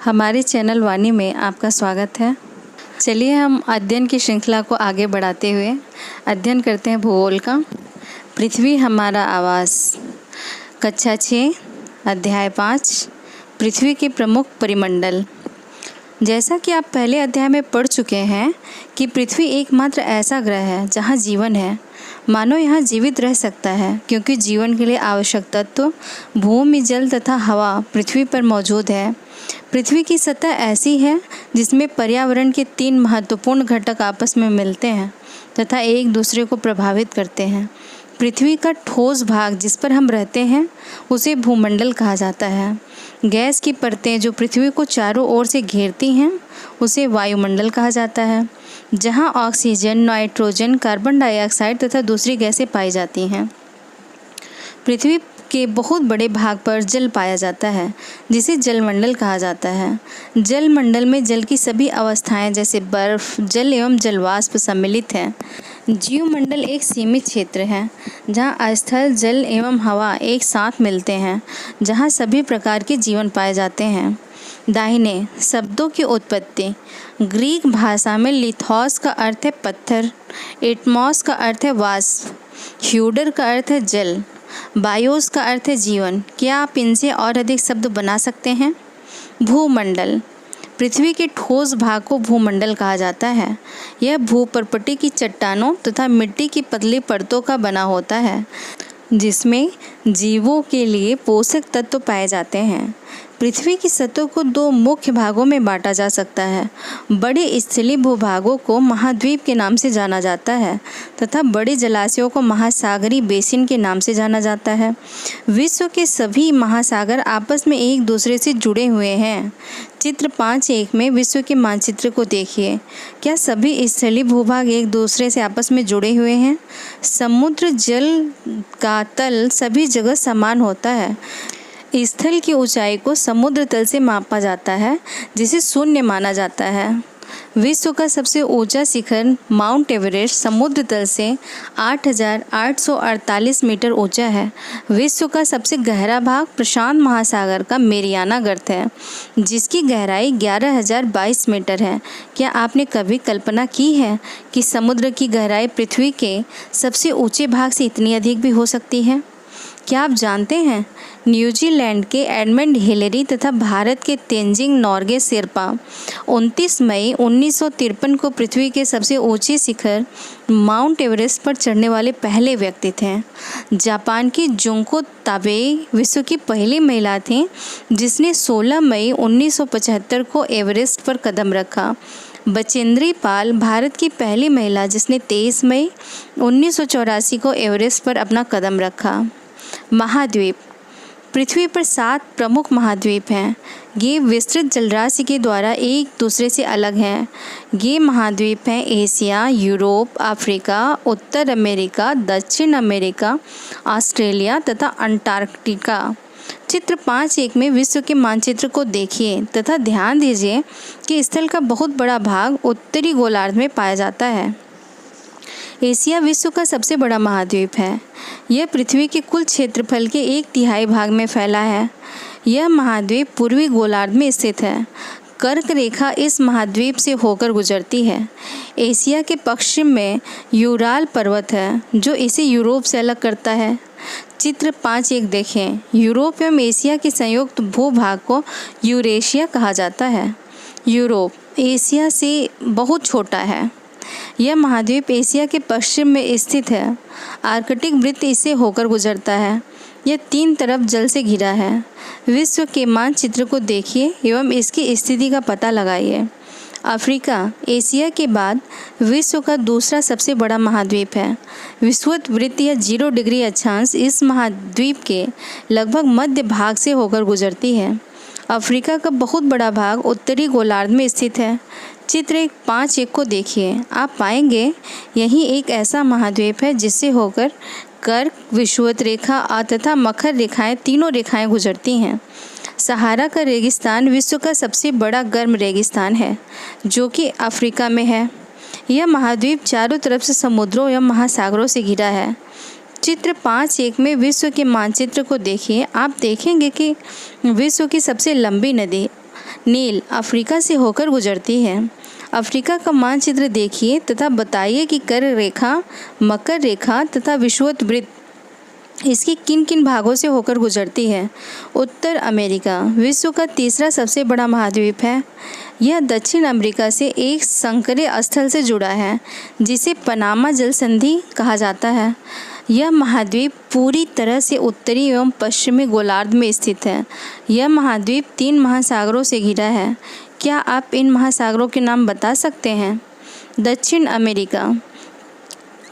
हमारे चैनल वाणी में आपका स्वागत है। चलिए हम अध्ययन की श्रृंखला को आगे बढ़ाते हुए अध्ययन करते हैं भूगोल का। पृथ्वी हमारा आवास, कक्षा 6, अध्याय 5, पृथ्वी के प्रमुख परिमंडल। जैसा कि आप पहले अध्याय में पढ़ चुके हैं कि पृथ्वी एकमात्र ऐसा ग्रह है जहाँ जीवन है। मानव यहाँ जीवित रह सकता है क्योंकि जीवन के लिए आवश्यक तत्व भूमि, जल तथा हवा पृथ्वी पर मौजूद है। पृथ्वी की सतह ऐसी है जिसमें पर्यावरण के 3 महत्वपूर्ण घटक आपस में मिलते हैं तथा एक दूसरे को प्रभावित करते हैं। पृथ्वी का ठोस भाग जिस पर हम रहते हैं उसे भूमंडल कहा जाता है। गैस की परतें जो पृथ्वी को चारों ओर से घेरती हैं उसे वायुमंडल कहा जाता है, जहां ऑक्सीजन, नाइट्रोजन, कार्बन डाइऑक्साइड तथा दूसरी गैसें पाई जाती हैं। पृथ्वी के बहुत बड़े भाग पर जल पाया जाता है जिसे जलमंडल कहा जाता है। जलमंडल में जल की सभी अवस्थाएं जैसे बर्फ, जल एवं जलवाष्प सम्मिलित हैं। जीवमंडल एक सीमित क्षेत्र है जहां स्थल, जल एवं हवा एक साथ मिलते हैं, जहां सभी प्रकार के जीवन पाए जाते हैं। दाहिने शब्दों की उत्पत्ति। ग्रीक भाषा में लिथोस का अर्थ है पत्थर, एटमॉस का अर्थ है वाष्प, ह्यूडर का अर्थ है जल, बायोस का अर्थ है जीवन। क्या आप इनसे और अधिक शब्द बना सकते हैं? भूमंडल। पृथ्वी के ठोस भाग को भूमंडल कहा जाता है। यह भूपर्पटी की चट्टानों तथा मिट्टी की पतली परतों का बना होता है जिसमें जीवों के लिए पोषक तत्व पाए जाते हैं। पृथ्वी की सतह को 2 मुख्य भागों में बांटा जा सकता है। बड़े स्थलीय भूभागों को महाद्वीप के नाम से जाना जाता है तथा बड़े जलाशयों को महासागरीय बेसिन के नाम से जाना जाता है। विश्व के सभी महासागर आपस में एक दूसरे से जुड़े हुए हैं। चित्र 5.1 में विश्व के मानचित्र को देखिए। क्या सभी स्थलीय भूभाग एक दूसरे से आपस में जुड़े हुए हैं? समुद्र जल का तल सभी जगह समान होता है। स्थल की ऊंचाई को समुद्र तल से मापा जाता है जिसे शून्य माना जाता है। विश्व का सबसे ऊंचा शिखर माउंट एवरेस्ट समुद्र तल से 8,848 मीटर ऊंचा है। विश्व का सबसे गहरा भाग प्रशांत महासागर का मेरियाना गर्त है जिसकी गहराई 11,022 मीटर है। क्या आपने कभी कल्पना की है कि समुद्र की गहराई पृथ्वी के सबसे ऊंचे भाग से इतनी अधिक भी हो सकती है? क्या आप जानते हैं न्यूजीलैंड के एडमंड हिलेरी तथा भारत के तेंजिंग नोर्गे शेरपा 29 मई 1953 को पृथ्वी के सबसे ऊंचे शिखर माउंट एवरेस्ट पर चढ़ने वाले पहले व्यक्ति थे। जापान की जुंको ताबेई विश्व की पहली महिला थी जिसने 16 मई 1975 को एवरेस्ट पर कदम रखा। बचेंद्री पाल भारत की पहली महिला जिसने 23 मई 1984 को एवरेस्ट पर अपना कदम रखा। महाद्वीप। पृथ्वी पर 7 प्रमुख महाद्वीप हैं। ये विस्तृत जलराशि के द्वारा एक दूसरे से अलग हैं। ये महाद्वीप हैं एशिया, यूरोप, अफ्रीका, उत्तर अमेरिका, दक्षिण अमेरिका, ऑस्ट्रेलिया तथा अंटार्कटिका। चित्र 5.1 में विश्व के मानचित्र को देखिए तथा ध्यान दीजिए कि स्थल का बहुत बड़ा भाग उत्तरी गोलार्ध में पाया जाता है। एशिया विश्व का सबसे बड़ा महाद्वीप है। यह पृथ्वी के कुल क्षेत्रफल के 1/3 भाग में फैला है। यह महाद्वीप पूर्वी गोलार्ध में स्थित है। कर्क रेखा इस महाद्वीप से होकर गुजरती है। एशिया के पश्चिम में यूराल पर्वत है जो इसे यूरोप से अलग करता है। चित्र 5.1 देखें। यूरोप एवं एशिया के संयुक्त भूभाग को यूरेशिया कहा जाता है। यूरोप एशिया से बहुत छोटा है। यह महाद्वीप एशिया के पश्चिम में स्थित है। आर्कटिक वृत्त इसे होकर गुजरता है। यह 3 तरफ जल से घिरा है। विश्व के मानचित्र को देखिए एवं इसकी स्थिति का पता लगाइए। अफ्रीका एशिया के बाद विश्व का दूसरा सबसे बड़ा महाद्वीप है। विषुवत वृत्त या 0 डिग्री अक्षांश इस महाद्वीप के लगभग मध्य भाग से होकर गुजरती है। अफ्रीका का बहुत बड़ा भाग उत्तरी गोलार्ध में स्थित है। चित्र 5.1 को देखिए। आप पाएंगे यही एक ऐसा महाद्वीप है जिससे होकर कर्क, विषुवत रेखा तथा मकर रेखाएं तीनों रेखाएं गुजरती हैं। सहारा का रेगिस्तान विश्व का सबसे बड़ा गर्म रेगिस्तान है जो कि अफ्रीका में है। यह महाद्वीप चारों तरफ से समुद्रों एवं महासागरों से घिरा है। चित्र 5.1 में विश्व के मानचित्र को देखिए। आप देखेंगे कि विश्व की सबसे लंबी नदी नील अफ्रीका से होकर गुजरती है। अफ्रीका का मानचित्र देखिए तथा बताइए कि कर रेखा, मकर रेखा तथा विषुवत इसकी किन किन भागों से होकर गुजरती है। उत्तर अमेरिका विश्व का तीसरा सबसे बड़ा महाद्वीप है। यह दक्षिण अमेरिका से एक संकरे स्थल से जुड़ा है जिसे पनामा जल संधि कहा जाता है। यह महाद्वीप पूरी तरह से उत्तरी एवं पश्चिमी गोलार्ध में स्थित है। यह महाद्वीप 3 महासागरों से घिरा है। क्या आप इन महासागरों के नाम बता सकते हैं? दक्षिण अमेरिका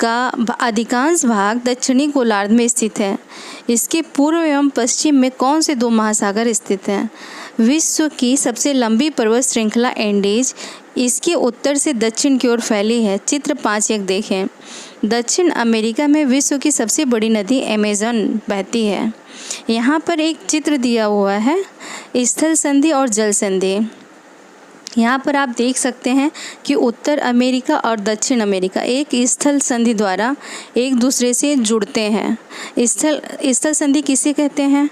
का अधिकांश भाग दक्षिणी गोलार्ध में स्थित है। इसके पूर्व एवं पश्चिम में कौन से 2 महासागर स्थित हैं? विश्व की सबसे लंबी पर्वत श्रृंखला एंडीज इसके उत्तर से दक्षिण की ओर फैली है। चित्र 5.1 देखें। दक्षिण अमेरिका में विश्व की सबसे बड़ी नदी अमेज़न बहती है। यहाँ पर एक चित्र दिया हुआ है, स्थल संधि और जल संधि। यहाँ पर आप देख सकते हैं कि उत्तर अमेरिका और दक्षिण अमेरिका एक स्थल संधि द्वारा एक दूसरे से जुड़ते हैं। स्थल संधि किसे कहते हैं?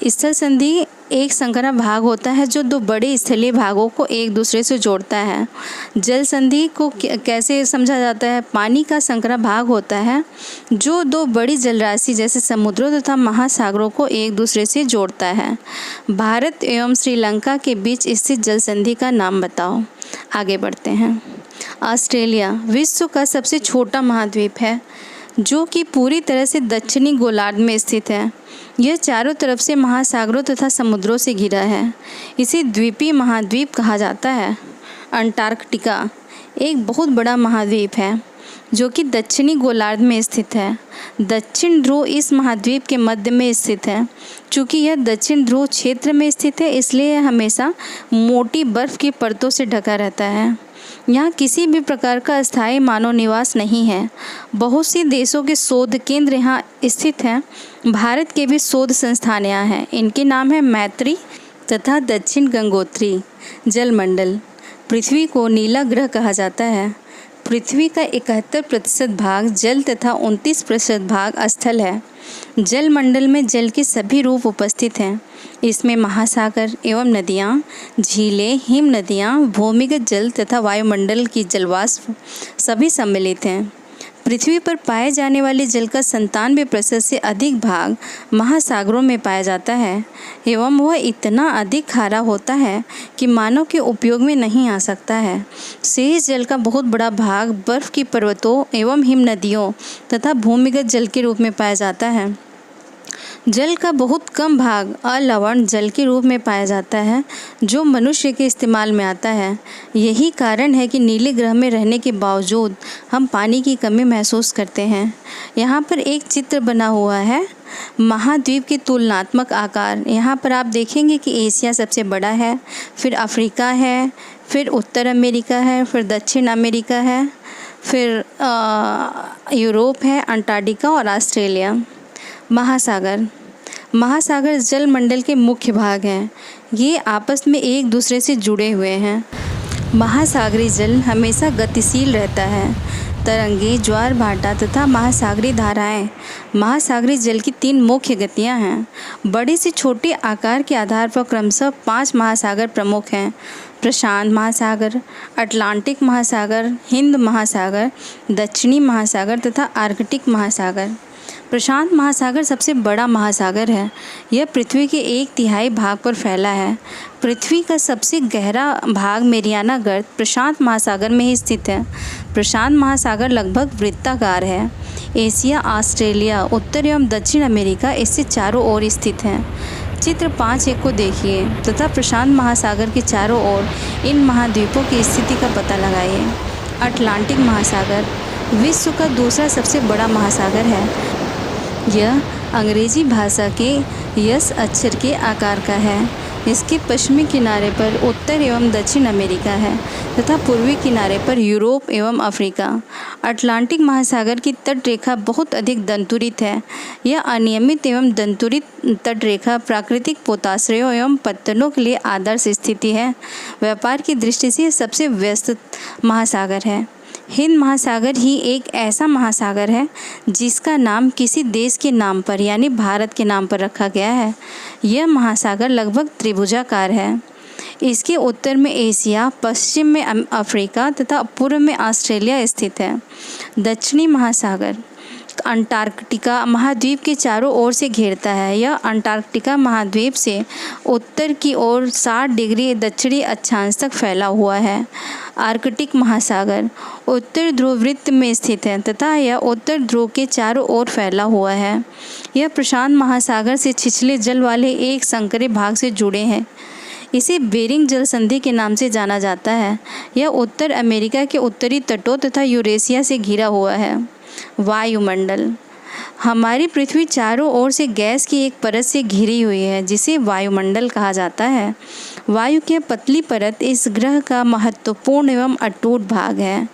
स्थल संधि एक संकरा भाग होता है जो 2 बड़े स्थलीय भागों को एक दूसरे से जोड़ता है। जल संधि को कैसे समझा जाता है? पानी का संकरा भाग होता है जो 2 बड़ी जलराशि जैसे समुद्रों तथा महासागरों को एक दूसरे से जोड़ता है। भारत एवं श्रीलंका के बीच स्थित जल संधि का नाम बताओ। आगे बढ़ते हैं। ऑस्ट्रेलिया विश्व का सबसे छोटा महाद्वीप है जो कि पूरी तरह से दक्षिणी गोलार्ध में स्थित है। यह चारों तरफ से महासागरों तथा समुद्रों से घिरा है। इसे द्वीपीय महाद्वीप कहा जाता है। अंटार्कटिका एक बहुत बड़ा महाद्वीप है जो कि दक्षिणी गोलार्ध में स्थित है। दक्षिण ध्रुव इस महाद्वीप के मध्य में स्थित है। चूँकि यह दक्षिण ध्रुव क्षेत्र में स्थित है इसलिए यह हमेशा मोटी बर्फ की परतों से ढका रहता है। यहाँ किसी भी प्रकार का स्थायी मानव निवास नहीं है। बहुत सी देशों के शोध केंद्र यहाँ स्थित हैं। भारत के भी शोध संस्थान यहाँ हैं। इनके नाम है मैत्री तथा दक्षिण गंगोत्री। जलमंडल पृथ्वी को नीला ग्रह कहा जाता है। पृथ्वी का 71% भाग जल तथा 29% भाग स्थल है। जलमंडल में जल के सभी रूप उपस्थित हैं। इसमें महासागर एवं नदियाँ, झीलें, हिम नदियाँ, भूमिगत जल तथा वायुमंडल की जलवाष्प सभी सम्मिलित हैं। पृथ्वी पर पाए जाने वाले जल का 97% से अधिक भाग महासागरों में पाया जाता है एवं वह इतना अधिक खारा होता है कि मानव के उपयोग में नहीं आ सकता है। शेष जल का बहुत बड़ा भाग बर्फ की पर्वतों एवं हिम नदियों तथा भूमिगत जल के रूप में पाया जाता है। जल का बहुत कम भाग अलवण जल के रूप में पाया जाता है जो मनुष्य के इस्तेमाल में आता है। यही कारण है कि नीले ग्रह में रहने के बावजूद हम पानी की कमी महसूस करते हैं। यहाँ पर एक चित्र बना हुआ है महाद्वीप के तुलनात्मक आकार। यहाँ पर आप देखेंगे कि एशिया सबसे बड़ा है, फिर अफ्रीका है, फिर उत्तर अमेरिका है, फिर दक्षिण अमेरिका है, फिर यूरोप है, अंटार्कटिका और ऑस्ट्रेलिया। महासागर जलमंडल के मुख्य भाग हैं। ये आपस में एक दूसरे से जुड़े हुए हैं। महासागरीय जल हमेशा गतिशील रहता है। तरंगे, ज्वार भाटा तथा महासागरीय धाराएं। महासागरीय जल की 3 मुख्य गतियां हैं। बड़े से छोटे आकार के आधार पर क्रमशः 5 महासागर प्रमुख हैं। प्रशांत महासागर, अटलांटिक महासागर, हिंद महासागर, दक्षिणी महासागर तथा आर्कटिक महासागर। प्रशांत महासागर सबसे बड़ा महासागर है। यह पृथ्वी के 1/3 भाग पर फैला है। पृथ्वी का सबसे गहरा भाग मेरियाना गर्त प्रशांत महासागर में ही स्थित है। प्रशांत महासागर लगभग वृत्ताकार है। एशिया, ऑस्ट्रेलिया, उत्तर एवं दक्षिण अमेरिका इससे चारों ओर स्थित हैं। चित्र 5.1 को देखिए तथा प्रशांत महासागर के चारों ओर इन महाद्वीपों की स्थिति का पता लगाइए। अटलांटिक महासागर विश्व का दूसरा सबसे बड़ा महासागर है। यह अंग्रेजी भाषा के यस अक्षर के आकार का है। इसके पश्चिमी किनारे पर उत्तर एवं दक्षिण अमेरिका है तथा पूर्वी किनारे पर यूरोप एवं अफ्रीका। अटलांटिक महासागर की तटरेखा बहुत अधिक दंतुरित है। यह अनियमित एवं दंतुरित तटरेखा प्राकृतिक पोताश्रयों एवं पत्तनों के लिए आदर्श स्थिति है। व्यापार की दृष्टि से सबसे व्यस्त महासागर है। हिंद महासागर ही एक ऐसा महासागर है जिसका नाम किसी देश के नाम पर यानी भारत के नाम पर रखा गया है। यह महासागर लगभग त्रिभुजाकार है। इसके उत्तर में एशिया, पश्चिम में अफ्रीका तथा पूर्व में ऑस्ट्रेलिया स्थित है। दक्षिणी महासागर अंटार्कटिका महाद्वीप के चारों ओर से घेरता है। यह अंटार्कटिका महाद्वीप से उत्तर की ओर 60 डिग्री दक्षिणी अक्षांश तक फैला हुआ है। आर्कटिक महासागर उत्तर ध्रुव वृत्त में स्थित है तथा यह उत्तर ध्रुव के चारों ओर फैला हुआ है। यह प्रशांत महासागर से छिछले जल वाले एक संकरे भाग से जुड़े हैं। इसे बेरिंग जल संधि के नाम से जाना जाता है। यह उत्तर अमेरिका के उत्तरी तटों तथा यूरेशिया से घिरा हुआ है। वायुमंडल हमारी पृथ्वी चारों ओर से गैस की एक परत से घिरी हुई है जिसे वायुमंडल कहा जाता है। वायु की पतली परत इस ग्रह का महत्वपूर्ण एवं अटूट भाग है।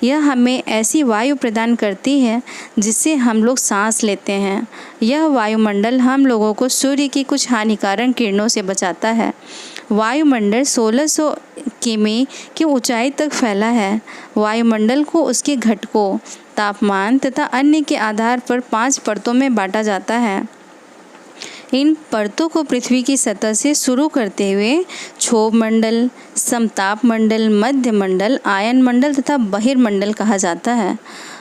यह हमें ऐसी वायु प्रदान करती है जिससे हम लोग सांस लेते हैं। यह वायुमंडल हम लोगों को सूर्य की कुछ हानिकारक किरणों से बचाता है। वायुमंडल 1600 किमी की ऊंचाई तक फैला है। वायुमंडल को उसके घटकों, तापमान तथा अन्य के आधार पर 5 परतों में बांटा जाता है। इन परतों को पृथ्वी की सतह से शुरू करते हुए क्षोभ मंडल, समताप मंडल, मध्य मंडल, आयन मंडल तथा बहिर्मंडल कहा जाता है।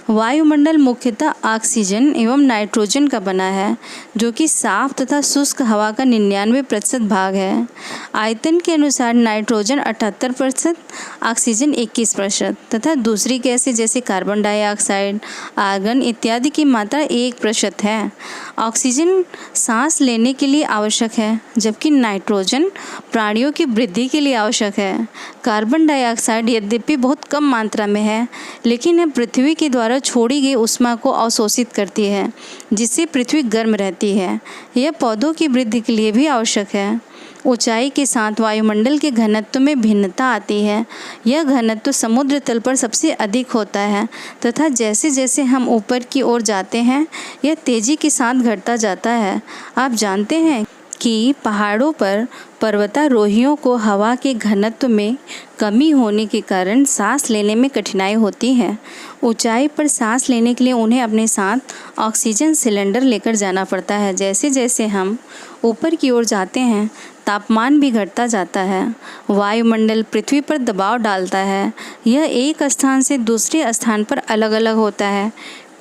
वायुमंडल मुख्यतः ऑक्सीजन एवं नाइट्रोजन का बना है जो कि साफ तथा शुष्क हवा का 99% भाग है। आयतन के अनुसार नाइट्रोजन 78%, ऑक्सीजन 21% तथा दूसरी गैसें जैसे कार्बन डाइऑक्साइड, आर्गन इत्यादि की मात्रा 1% है। ऑक्सीजन सांस लेने के लिए आवश्यक है जबकि नाइट्रोजन प्राणियों की वृद्धि के लिए आवश्यक है। कार्बन डाइऑक्साइड यद्यपि बहुत कम मात्रा में है लेकिन यह पृथ्वी के द्वारा छोड़ी गई ऊष्मा को अवशोषित करती है जिससे पृथ्वी गर्म रहती है। यह पौधों की वृद्धि के लिए भी आवश्यक है। ऊंचाई के साथ वायुमंडल के घनत्व में भिन्नता आती है। यह घनत्व समुद्र तल पर सबसे अधिक होता है तथा जैसे जैसे हम ऊपर की ओर जाते हैं यह तेजी के साथ घटता जाता है। आप जानते हैं कि पहाड़ों पर पर्वतारोहियों को हवा के घनत्व में कमी होने के कारण सांस लेने में कठिनाई होती है। ऊंचाई पर सांस लेने के लिए उन्हें अपने साथ ऑक्सीजन सिलेंडर लेकर जाना पड़ता है। जैसे जैसे हम ऊपर की ओर जाते हैं तापमान भी घटता जाता है। वायुमंडल पृथ्वी पर दबाव डालता है। यह एक स्थान से दूसरे स्थान पर अलग अलग होता है।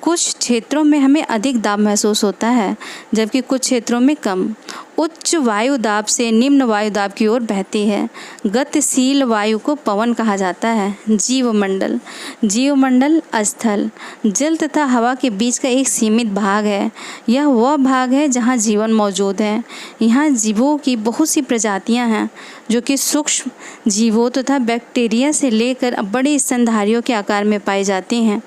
कुछ क्षेत्रों में हमें अधिक दाब महसूस होता है जबकि कुछ क्षेत्रों में कम। उच्च वायु दाब से निम्न वायु दाब की ओर बहती है। गतिशील वायु को पवन कहा जाता है। जीवमंडल जीवमंडल स्थल, जल तथा हवा के बीच का एक सीमित भाग है। यह वह भाग है जहाँ जीवन मौजूद है। यहाँ जीवों की बहुत सी प्रजातियाँ हैं जो कि सूक्ष्म जीवों तथा बैक्टीरिया से लेकर बड़े स्तनधारियों के आकार में पाई जाती हैं।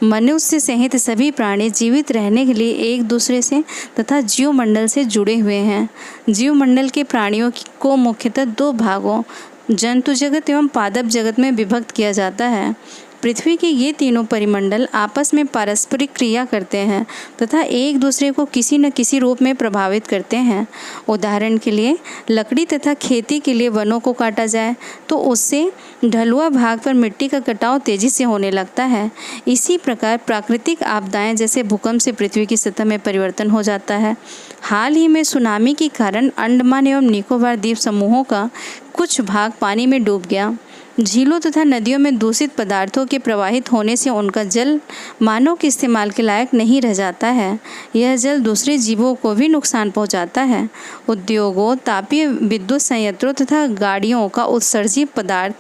मनुष्य सहित सभी प्राणी जीवित रहने के लिए एक दूसरे से तथा जीवमंडल से जुड़े हुए हैं। जीवमंडल के प्राणियों को मुख्यतः 2 भागों जंतु जगत एवं पादप जगत में विभक्त किया जाता है। पृथ्वी के ये तीनों परिमंडल आपस में पारस्परिक क्रिया करते हैं तथा एक दूसरे को किसी न किसी रूप में प्रभावित करते हैं। उदाहरण के लिए लकड़ी तथा खेती के लिए वनों को काटा जाए तो उससे ढलुआ भाग पर मिट्टी का कटाव तेजी से होने लगता है। इसी प्रकार प्राकृतिक आपदाएं जैसे भूकंप से पृथ्वी की सतह में परिवर्तन हो जाता है। हाल ही में सुनामी के कारण अंडमान एवं निकोबार द्वीप समूहों का कुछ भाग पानी में डूब गया। झीलों तथा नदियों में दूषित पदार्थों के प्रवाहित होने से उनका जल मानव के इस्तेमाल के लायक नहीं रह जाता है। यह जल दूसरे जीवों को भी नुकसान पहुंचाता है। उद्योगों, तापीय विद्युत संयंत्रों तथा गाड़ियों का उत्सर्जित पदार्थ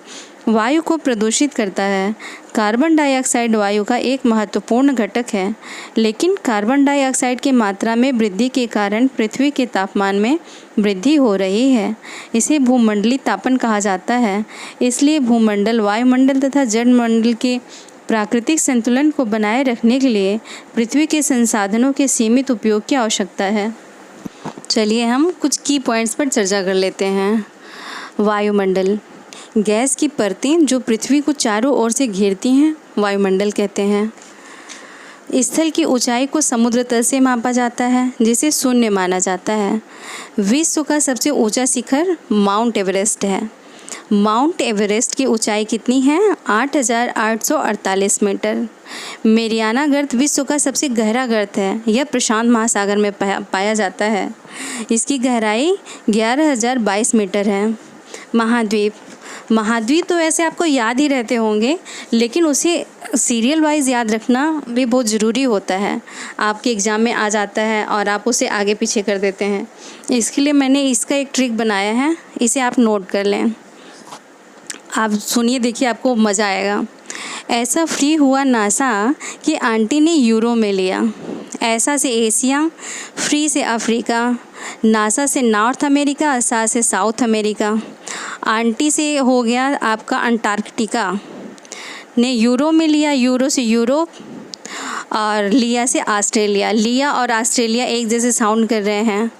वायु को प्रदूषित करता है। कार्बन डाइऑक्साइड वायु का एक महत्वपूर्ण घटक है लेकिन कार्बन डाइऑक्साइड की मात्रा में वृद्धि के कारण पृथ्वी के तापमान में वृद्धि हो रही है। इसे भूमंडलीय तापन कहा जाता है। इसलिए भूमंडल, वायुमंडल तथा जलमंडल के प्राकृतिक संतुलन को बनाए रखने के लिए पृथ्वी के संसाधनों के सीमित उपयोग की आवश्यकता है। चलिए हम कुछ की पॉइंट्स पर चर्चा कर लेते हैं। वायुमंडल गैस की परतें जो पृथ्वी को चारों ओर से घेरती हैं वायुमंडल कहते हैं। स्थल की ऊंचाई को समुद्र तल से मापा जाता है जिसे शून्य माना जाता है। विश्व का सबसे ऊंचा शिखर माउंट एवरेस्ट है। माउंट एवरेस्ट की ऊंचाई कितनी है? 8,848 मीटर। मेरियाना गर्त विश्व का सबसे गहरा गर्त है। यह प्रशांत महासागर में पाया जाता है। इसकी गहराई 11,022 मीटर है। महाद्वीप। महाद्वीप तो वैसे आपको याद ही रहते होंगे, लेकिन उसे सीरियल वाइज याद रखना भी बहुत ज़रूरी होता है। आपके एग्ज़ाम में आ जाता है और आप उसे आगे पीछे कर देते हैं। इसके लिए मैंने इसका एक ट्रिक बनाया है, इसे आप नोट कर लें। आप सुनिए, देखिए आपको मज़ा आएगा। ऐसा फ्री हुआ नासा कि आंटी ने यूरो में लिया। ऐसा से एशिया, फ्री से अफ्रीका, नासा से नॉर्थ अमेरिका, सा से साउथ अमेरिका, आंटी से हो गया आपका अंटार्कटिका, ने यूरो में लिया, यूरो से यूरोप, और लिया से ऑस्ट्रेलिया। लिया और ऑस्ट्रेलिया एक जैसे साउंड कर रहे हैं,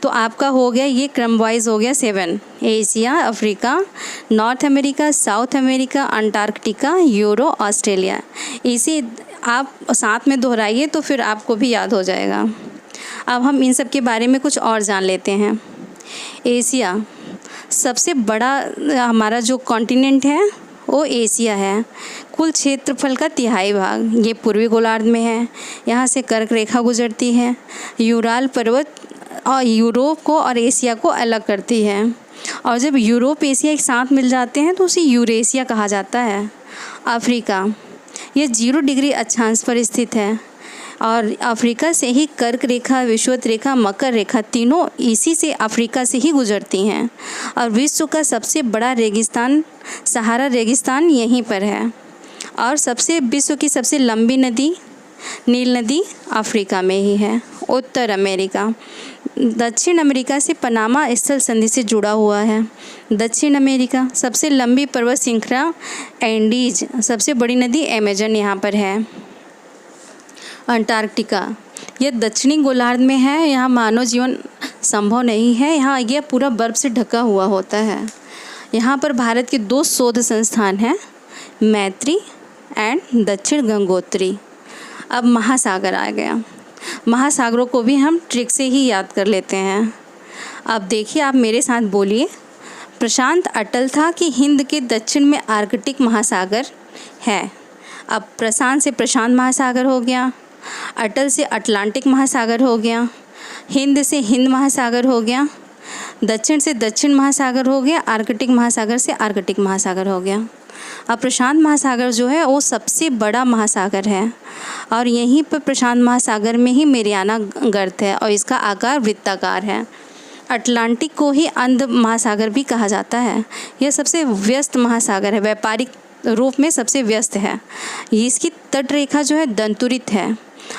तो आपका हो गया ये क्रम वाइज हो गया 7। Asia, Africa, north America, south America, Antarctica, euro, Australia. इसे आप साथ में दोहराइए तो फिर आपको भी याद हो जाएगा। अब हम इन सब के बारे में कुछ और जान लेते हैं। एशिया सबसे बड़ा हमारा जो कॉन्टिनेंट है वो एशिया है। कुल क्षेत्रफल का तिहाई भाग ये पूर्वी गोलार्ध में है। यहाँ से कर्क रेखा गुजरती है। यूराल पर्वत और यूरोप को और एशिया को अलग करती है, और जब यूरोप एशिया एक साथ मिल जाते हैं तो उसे यूरेशिया कहा जाता है। अफ्रीका ये 0 डिग्री अक्षांश पर स्थित है, और अफ्रीका से ही कर्क रेखा, विषुवत रेखा, मकर रेखा तीनों इसी से अफ्रीका से ही गुजरती हैं। और विश्व का सबसे बड़ा रेगिस्तान सहारा रेगिस्तान यहीं पर है। और विश्व की सबसे लंबी नदी नील नदी अफ्रीका में ही है। उत्तर अमेरिका दक्षिण अमेरिका से पनामा स्थल संधि से जुड़ा हुआ है। दक्षिण अमेरिका सबसे लंबी पर्वत श्रृंखला एंडीज, सबसे बड़ी नदी अमेजन यहाँ पर है। अंटार्कटिका यह दक्षिणी गोलार्ध में है। यहाँ मानव जीवन संभव नहीं है। यहाँ यह पूरा बर्फ से ढका हुआ होता है। यहाँ पर भारत के 2 शोध संस्थान हैं, मैत्री एंड दक्षिण गंगोत्री। अब महासागर आ गया। महासागरों को भी हम ट्रिक से ही याद कर लेते हैं। अब देखिए, आप मेरे साथ बोलिए। प्रशांत अटल था कि हिंद के दक्षिण में आर्कटिक महासागर है। अब प्रशांत से प्रशांत महासागर हो गया, अटल से अटलांटिक महासागर हो गया, हिंद से हिंद महासागर हो गया, दक्षिण से दक्षिण महासागर हो गया, आर्कटिक महासागर से आर्कटिक महासागर हो गया। अब प्रशांत महासागर जो है वो सबसे बड़ा महासागर है, और यहीं पर प्रशांत महासागर में ही मेरियाना गर्त है, और इसका आकार वृत्ताकार है। अटलांटिक को ही अंध महासागर भी कहा जाता है। यह सबसे व्यस्त महासागर है, व्यापारिक रूप में सबसे व्यस्त है। इसकी तट रेखा जो है दंतुरित है,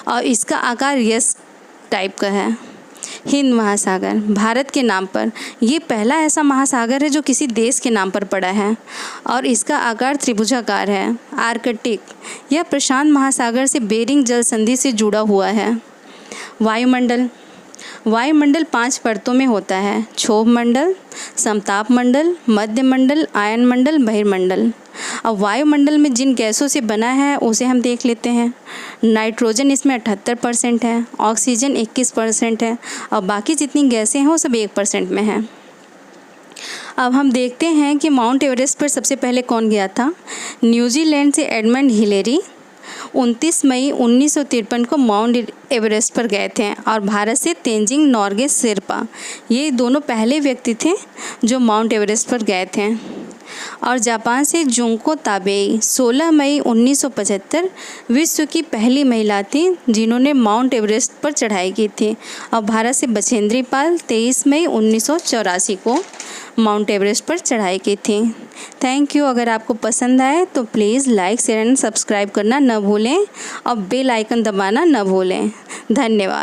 और इसका आकार यस टाइप का है। हिंद महासागर भारत के नाम पर, ये पहला ऐसा महासागर है जो किसी देश के नाम पर पड़ा है, और इसका आकार त्रिभुजाकार है। आर्कटिक यह प्रशांत महासागर से बेरिंग जल संधि से जुड़ा हुआ है। वायुमंडल 5 परतों में होता है। क्षोभ मंडल, समताप मंडल, मध्य मंडल, आयन मंडल, बहिर्मंडल। अब वायुमंडल में जिन गैसों से बना है उसे हम देख लेते हैं। नाइट्रोजन इसमें 78% है, ऑक्सीजन 21% है, और बाकी जितनी गैसें हैं वो सब 1% में हैं। अब हम देखते हैं कि माउंट एवरेस्ट पर सबसे पहले कौन गया था। न्यूजीलैंड से एडमंड हिलेरी 29 मई 1953 को माउंट एवरेस्ट पर गए थे, और भारत से तेंजिंग नोर्गे शेरपा, ये दोनों पहले व्यक्ति थे जो माउंट एवरेस्ट पर गए थे। और जापान से जुंको ताबेई 16 मई 1975 विश्व की पहली महिला थी जिन्होंने माउंट एवरेस्ट पर चढ़ाई की थी। और भारत से बछेंद्री पाल 23 मई 1984 को माउंट एवरेस्ट पर चढ़ाई की थी। Thank you. अगर आपको पसंद आए तो please like, share and subscribe करना न भूलें, और बेल आइकन दबाना न भूलें। धन्यवाद।